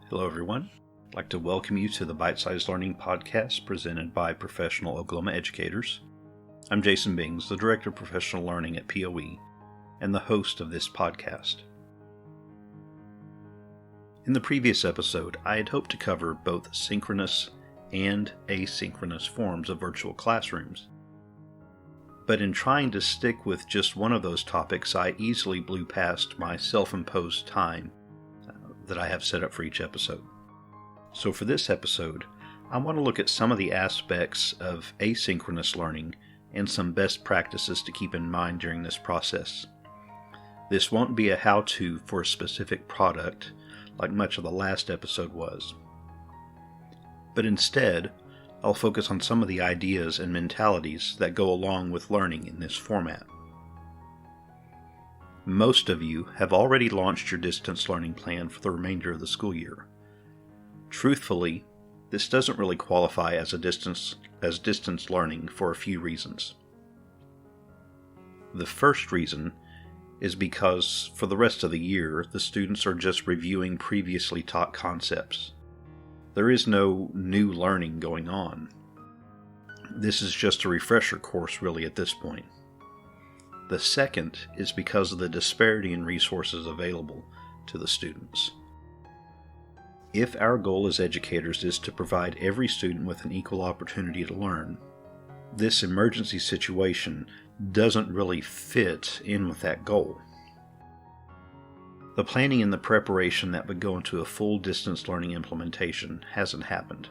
Hello everyone. I'd like to welcome you to the Bite-Sized Learning Podcast presented by Professional Oklahoma Educators. I'm Jason Bings, the Director of Professional Learning at POE, and the host of this podcast. In the previous episode, I had hoped to cover both synchronous and asynchronous forms of virtual classrooms. But in trying to stick with just one of those topics, I easily blew past my self-imposed time that I have set up for each episode. So for this episode, I want to look at some of the aspects of asynchronous learning and some best practices to keep in mind during this process. This won't be a how-to for a specific product like much of the last episode was. But instead, I'll focus on some of the ideas and mentalities that go along with learning in this format. Most of you have already launched your distance learning plan for the remainder of the school year. Truthfully, this doesn't really qualify as distance learning for a few reasons. The first reason is because for the rest of the year, the students are just reviewing previously taught concepts. There is no new learning going on. This is just a refresher course really at this point. The second is because of the disparity in resources available to the students. If our goal as educators is to provide every student with an equal opportunity to learn, this emergency situation doesn't really fit in with that goal. The planning and the preparation that would go into a full distance learning implementation hasn't happened.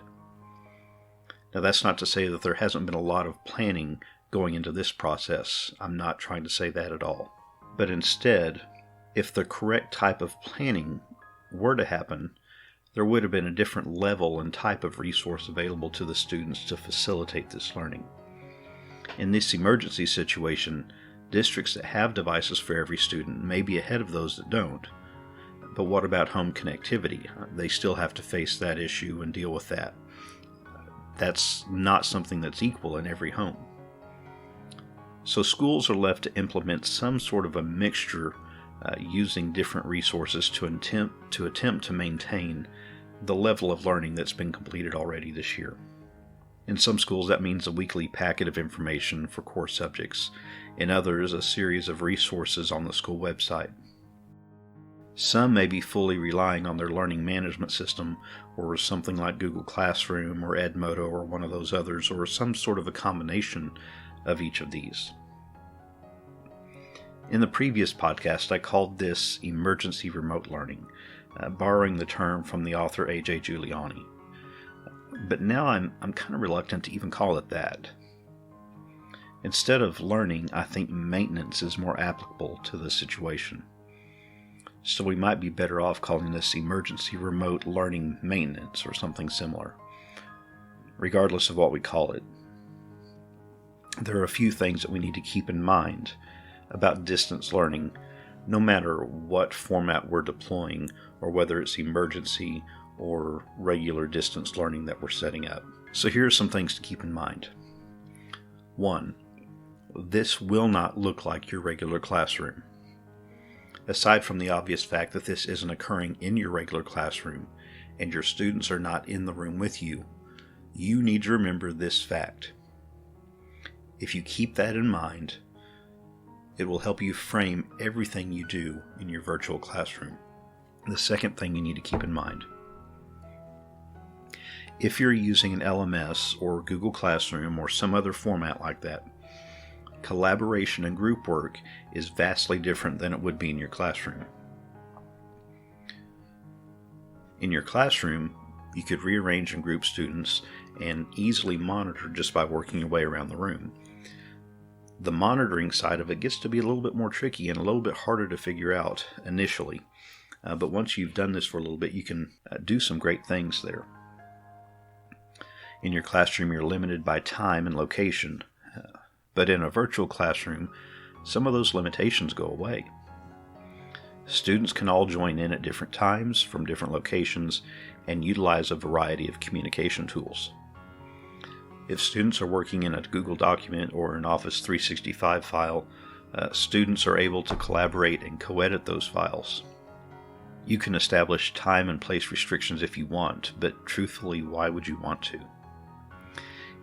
Now that's not to say that there hasn't been a lot of planning going into this process. I'm not trying to say that at all. But instead, if the correct type of planning were to happen, there would have been a different level and type of resource available to the students to facilitate this learning. In this emergency situation, districts that have devices for every student may be ahead of those that don't. But what about home connectivity? They still have to face that issue and deal with that. That's not something that's equal in every home. So schools are left to implement some sort of a mixture using different resources to attempt to maintain the level of learning that's been completed already this year. In some schools that means a weekly packet of information for core subjects. In others, a series of resources on the school website. Some may be fully relying on their learning management system or something like Google Classroom or Edmodo or one of those others, or some sort of a combination of each of these. In the previous podcast, I called this emergency remote learning, borrowing the term from the author A.J. Giuliani. But now I'm kind of reluctant to even call it that. Instead of learning, I think maintenance is more applicable to the situation. So we might be better off calling this emergency remote learning maintenance or something similar, regardless of what we call it. There are a few things that we need to keep in mind about distance learning, no matter what format we're deploying or whether it's emergency or regular distance learning that we're setting up. So here are some things to keep in mind. 1. This will not look like your regular classroom. Aside from the obvious fact that this isn't occurring in your regular classroom and your students are not in the room with you, you need to remember this fact. If you keep that in mind, it will help you frame everything you do in your virtual classroom. The second thing you need to keep in mind. If you're using an LMS or Google Classroom or some other format like that, collaboration and group work is vastly different than it would be in your classroom. In your classroom, you could rearrange and group students and easily monitor just by working your way around the room. The monitoring side of it gets to be a little bit more tricky and a little bit harder to figure out initially. But once you've done this for a little bit, you can do some great things there. In your classroom, you're limited by time and location. But in a virtual classroom, some of those limitations go away. Students can all join in at different times from different locations and utilize a variety of communication tools. If students are working in a Google document or an Office 365 file, students are able to collaborate and co-edit those files. You can establish time and place restrictions if you want, but truthfully, why would you want to?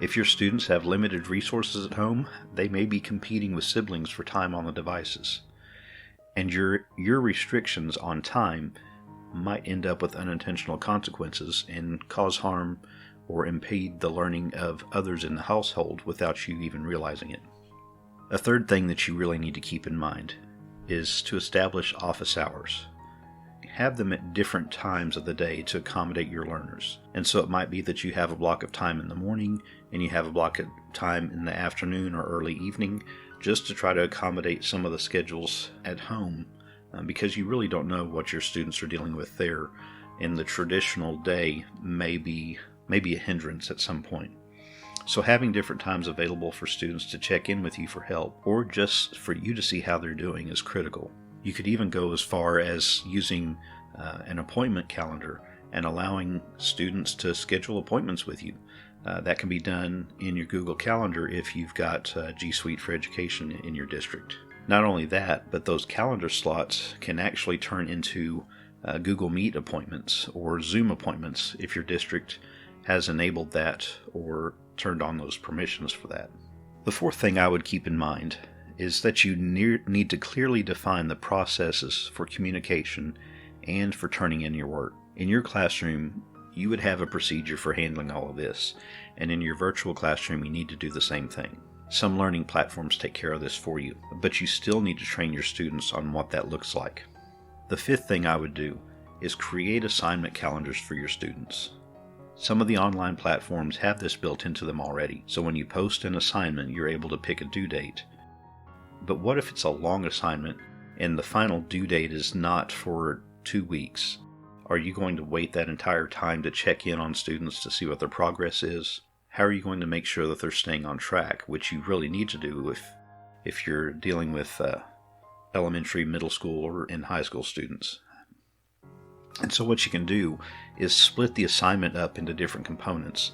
If your students have limited resources at home, they may be competing with siblings for time on the devices. And your restrictions on time might end up with unintentional consequences and cause harm or impede the learning of others in the household without you even realizing it. A third thing that you really need to keep in mind is to establish office hours. Have them at different times of the day to accommodate your learners. And so it might be that you have a block of time in the morning and you have a block of time in the afternoon or early evening, just to try to accommodate some of the schedules at home, because you really don't know what your students are dealing with there, and the traditional day may be a hindrance at some point. So having different times available for students to check in with you for help, or just for you to see how they're doing, is critical. You could even go as far as using an appointment calendar and allowing students to schedule appointments with you. That can be done in your Google Calendar if you've got G Suite for Education in your district. Not only that, but those calendar slots can actually turn into Google Meet appointments or Zoom appointments if your district has enabled that or turned on those permissions for that. The fourth thing I would keep in mind is that you need to clearly define the processes for communication and for turning in your work. In your classroom, you would have a procedure for handling all of this, and in your virtual classroom, you need to do the same thing. Some learning platforms take care of this for you, but you still need to train your students on what that looks like. The fifth thing I would do is create assignment calendars for your students. Some of the online platforms have this built into them already, so when you post an assignment, you're able to pick a due date. But what if it's a long assignment and the final due date is not for 2 weeks? Are you going to wait that entire time to check in on students to see what their progress is? How are you going to make sure that they're staying on track, which you really need to do if you're dealing with elementary, middle school, or in high school students? And so what you can do is split the assignment up into different components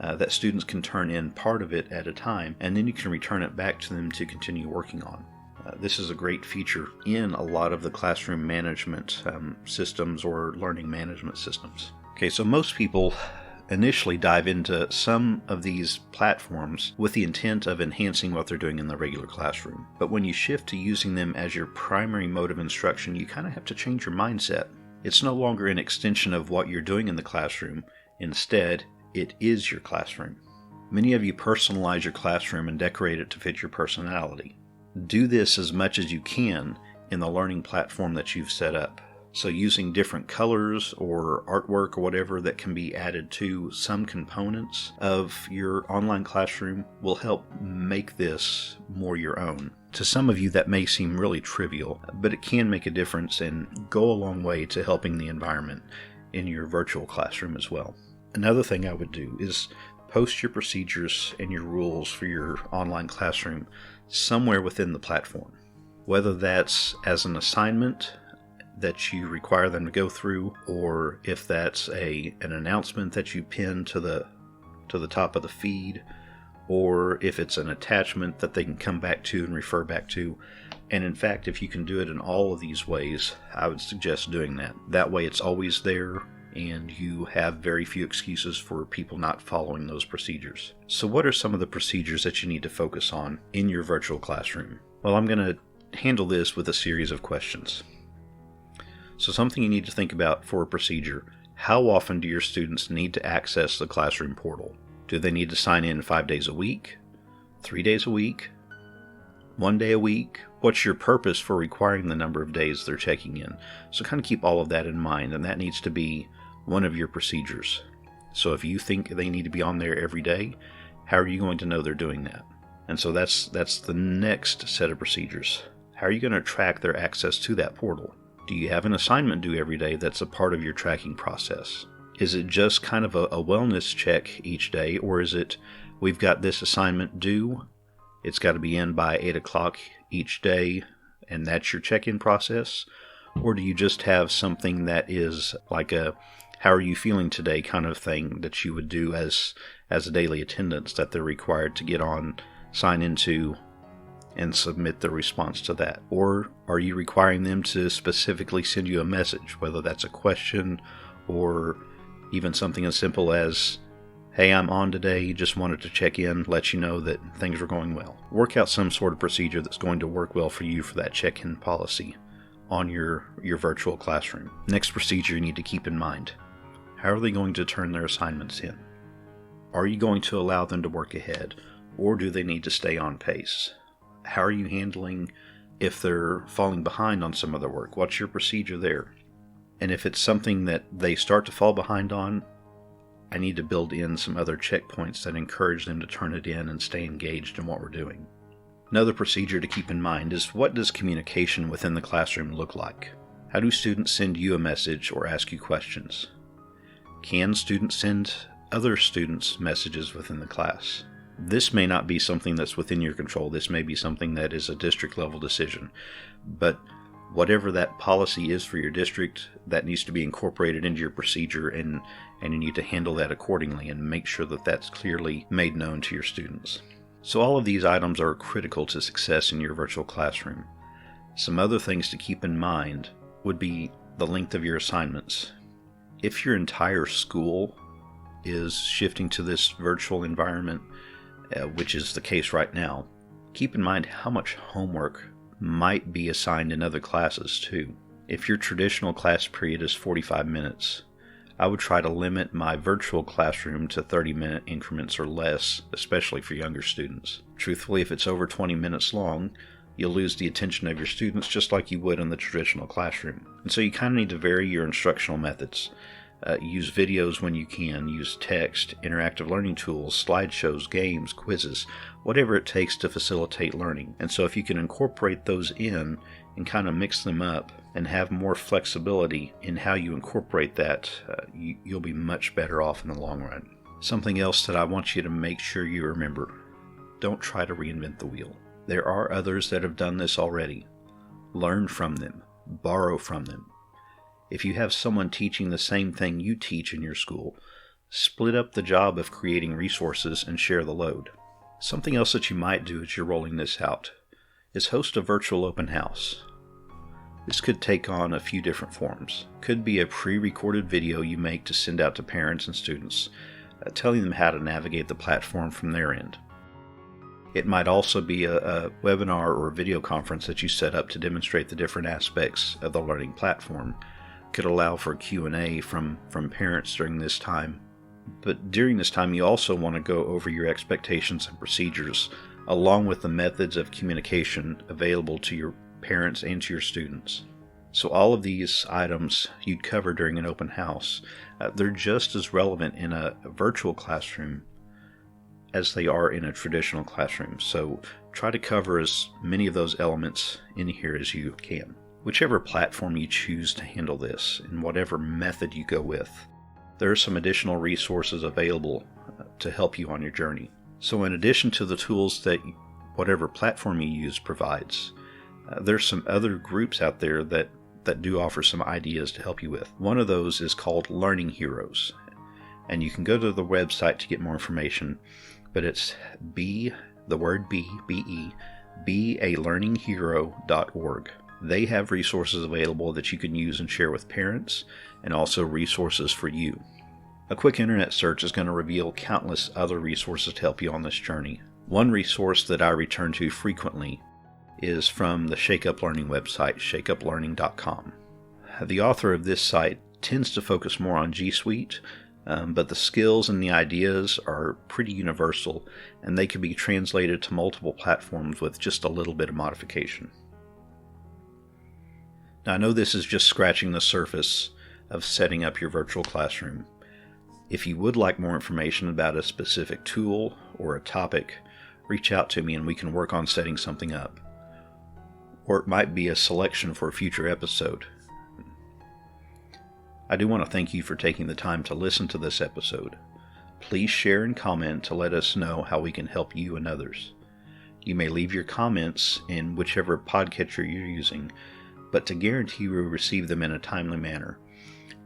that students can turn in part of it at a time, and then you can return it back to them to continue working on. This is a great feature in a lot of the classroom management systems or learning management systems. Okay, so most people initially dive into some of these platforms with the intent of enhancing what they're doing in the regular classroom. But when you shift to using them as your primary mode of instruction, you kind of have to change your mindset. It's no longer an extension of what you're doing in the classroom. Instead, it is your classroom. Many of you personalize your classroom and decorate it to fit your personality. Do this as much as you can in the learning platform that you've set up. So using different colors or artwork or whatever that can be added to some components of your online classroom will help make this more your own. To some of you that may seem really trivial, but it can make a difference and go a long way to helping the environment in your virtual classroom as well. Another thing I would do is post your procedures and your rules for your online classroom somewhere within the platform. Whether that's as an assignment that you require them to go through, or if that's an announcement that you pin to the top of the feed, or if it's an attachment that they can come back to and refer back to. And in fact, if you can do it in all of these ways, I would suggest doing that. That way it's always there, and you have very few excuses for people not following those procedures. So what are some of the procedures that you need to focus on in your virtual classroom? Well, I'm going to handle this with a series of questions. So something you need to think about for a procedure: how often do your students need to access the classroom portal? Do they need to sign in 5 days a week, 3 days a week, 1 day a week? What's your purpose for requiring the number of days they're checking in? So kind of keep all of that in mind, and that needs to be one of your procedures. So if you think they need to be on there every day, how are you going to know they're doing that? And so that's the next set of procedures. How are you going to track their access to that portal? Do you have an assignment due every day that's a part of your tracking process? Is it just kind of a wellness check each day, or is it, we've got this assignment due, it's got to be in by 8 o'clock each day, and that's your check-in process? Or do you just have something that is like a how are you feeling today kind of thing that you would do as a daily attendance that they're required to get on, sign into, and submit their response to that? Or are you requiring them to specifically send you a message, whether that's a question or even something as simple as, hey, I'm on today, just wanted to check in, let you know that things are going well. Work out some sort of procedure that's going to work well for you for that check-in policy on your virtual classroom. Next procedure you need to keep in mind. How are they going to turn their assignments in? Are you going to allow them to work ahead, or do they need to stay on pace? How are you handling if they're falling behind on some of their work? What's your procedure there? And if it's something that they start to fall behind on, I need to build in some other checkpoints that encourage them to turn it in and stay engaged in what we're doing. Another procedure to keep in mind is, what does communication within the classroom look like? How do students send you a message or ask you questions? Can students send other students messages within the class? This may not be something that's within your control. This may be something that is a district level decision. But whatever that policy is for your district, that needs to be incorporated into your procedure, and you need to handle that accordingly and make sure that that's clearly made known to your students. So all of these items are critical to success in your virtual classroom. Some other things to keep in mind would be the length of your assignments. If your entire school is shifting to this virtual environment, which is the case right now, keep in mind how much homework might be assigned in other classes too. If your traditional class period is 45 minutes, I would try to limit my virtual classroom to 30-minute increments or less, especially for younger students. Truthfully, if it's over 20 minutes long, you'll lose the attention of your students just like you would in the traditional classroom. And so you kind of need to vary your instructional methods. Use videos when you can, use text, interactive learning tools, slideshows, games, quizzes, whatever it takes to facilitate learning. And so if you can incorporate those in and kind of mix them up and have more flexibility in how you incorporate that, you'll be much better off in the long run. Something else that I want you to make sure you remember: don't try to reinvent the wheel. There are others that have done this already. Learn from them, borrow from them. If you have someone teaching the same thing you teach in your school, split up the job of creating resources and share the load. Something else that you might do as you're rolling this out is host a virtual open house. This could take on a few different forms. Could be a pre-recorded video you make to send out to parents and students, telling them how to navigate the platform from their end. It might also be a webinar or a video conference that you set up to demonstrate the different aspects of the learning platform. Could allow for Q&A from parents during this time. But during this time, you also want to go over your expectations and procedures, along with the methods of communication available to your parents and to your students. So all of these items you'd cover during an open house, they're just as relevant in a virtual classroom as they are in a traditional classroom. So try to cover as many of those elements in here as you can. Whichever platform you choose to handle this, and whatever method you go with, there are some additional resources available to help you on your journey. So in addition to the tools that whatever platform you use provides, there's some other groups out there that do offer some ideas to help you with. One of those is called Learning Heroes, and you can go to the website to get more information, but it's bealearninghero.org. They have resources available that you can use and share with parents, and also resources for you. A quick internet search is going to reveal countless other resources to help you on this journey. One resource that I return to frequently is from the Shake Up Learning website, shakeuplearning.com. The author of this site tends to focus more on G Suite, but the skills and the ideas are pretty universal, and they can be translated to multiple platforms with just a little bit of modification. Now, I know this is just scratching the surface of setting up your virtual classroom. If you would like more information about a specific tool or a topic, reach out to me and we can work on setting something up. Or it might be a selection for a future episode. I do want to thank you for taking the time to listen to this episode. Please share and comment to let us know how we can help you and others. You may leave your comments in whichever podcatcher you're using, but to guarantee we receive them in a timely manner,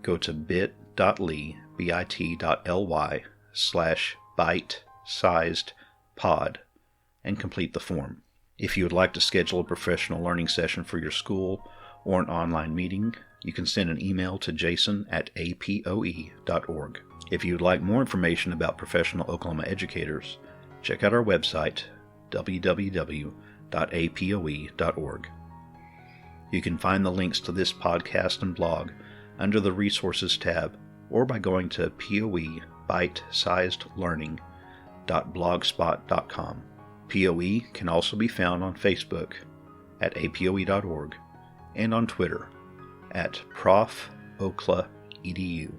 go to bit.ly/bite-sized pod and complete the form. If you would like to schedule a professional learning session for your school or an online meeting, you can send an email to jason@apoe.org. If you would like more information about professional Oklahoma educators, check out our website, www.apoe.org. You can find the links to this podcast and blog under the Resources tab or by going to poebite-sizedlearning.blogspot.com. POE can also be found on Facebook at apoe.org and on Twitter at profokla.edu.